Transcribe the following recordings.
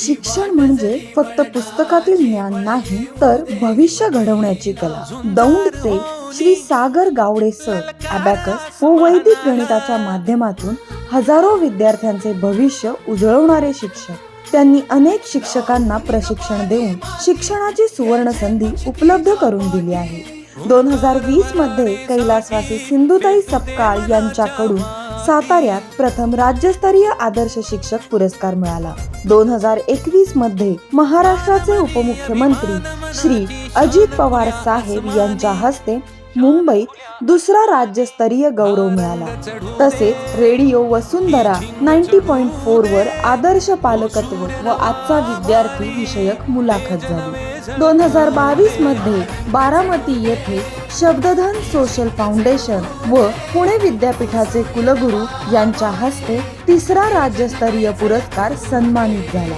शिक्षण म्हणजे फक्त पुस्तकातील ज्ञान नाही, तर भविष्य घडवण्याची कला. दौंडचे श्री सागर गावडे सर अबॅकस व वैदिक गणिताच्या माध्यमातून हजारो विद्यार्थ्यांचे भविष्य उजळवणारे शिक्षक. त्यांनी अनेक शिक्षकांना प्रशिक्षण देऊन शिक्षणाची सुवर्ण संधी उपलब्ध करून दिली आहे. 2020 मध्ये कैलासवासी सिंधुताई सपकाळ यांच्याकडून साताऱ्यात प्रथम राज्यस्तरीय आदर्श शिक्षक पुरस्कार मिळाला. 2021 मध्ये महाराष्ट्राचे उपमुख्यमंत्री श्री अजित पवार साहेब यांच्या हस्ते मुंबईत दुसरा राज्यस्तरीय गौरव मिळाला. तसेच रेडिओ वसुंधरा 90.4 वर आदर्श पालकत्व व आजचा विद्यार्थी विषयक मुलाखत झाली. 2022 मध्ये बारामती येथे शब्दधन सोशल फाउंडेशन व पुणे विद्यापीठाचे कुलगुरू यांच्या हस्ते तिसरा राज्यस्तरीय पुरस्कार सन्मानित झाला.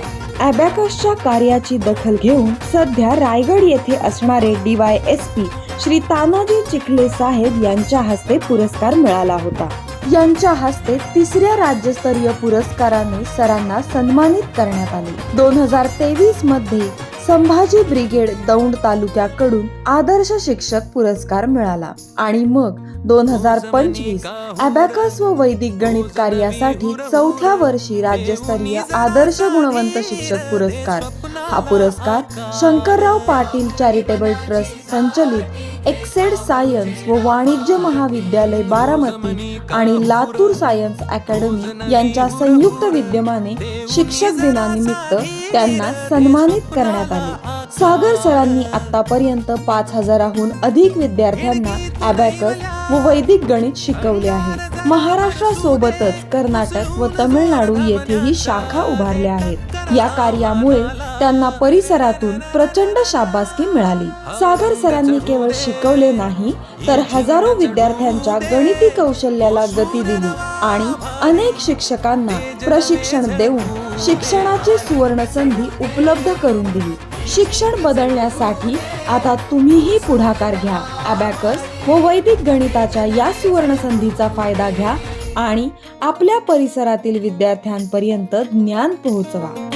अबॅकसच्या कार्याची दखल घेऊन सध्या रायगड येथे असणारे DYSP श्री तानाजी चिखले साहेब यांच्या हस्ते पुरस्कार मिळाला होता. यांच्या हस्ते तिसऱ्या राज्यस्तरीय पुरस्काराने सरांना सन्मानित करण्यात आले. 2023 मध्ये संभाजी ब्रिगेड दौंड तालुक्याकडून आदर्श शिक्षक पुरस्कार मिळाला आणि मग 2025 अबॅकस व वैदिक गणित कार्यासाठी चौथ्या वर्षी राज्यस्तरीय आदर्श गुणवंत शिक्षक पुरस्कार. हा पुरस्कार शंकरराव पाटील चॅरिटेबल ट्रस्ट संचलित एक्सेड सायन्स व वाणिज्य महाविद्यालय बारामती आणि लातूर सायन्स अकॅडमी यांच्या संयुक्त विद्यमाने शिक्षक दिनानिमित्त त्यांना सन्मानित करण्यात आले. सागर सरांनी आतापर्यंत 5000हून अधिक विद्यार्थ्यांना अबॅकस व वैदिक गणित शिकवले आहे. महाराष्ट्रासोबतच कर्नाटक व तमिळनाडू येथेही शाखा उभारल्या आहेत. या कार्यामुळे त्यांना परिसरातून प्रचंड शाबासकी मिळाली. सागर सरांनी केवळ शिकवले नाही, तर हजारो विद्यार्थ्यांच्या गणिती कौशल्याला गती दिली आणि अनेक शिक्षकांना प्रशिक्षण देऊन शिक्षणाची सुवर्ण संधी उपलब्ध करून दिली. शिक्षण बदलण्यासाठी आता तुम्हीही पुढाकार घ्या. अबॅकस व वैदिक गणिताच्या या सुवर्ण संधीचा फायदा घ्या आणि आपल्या परिसरातील विद्यार्थ्यांपर्यंत ज्ञान पोहोचवा.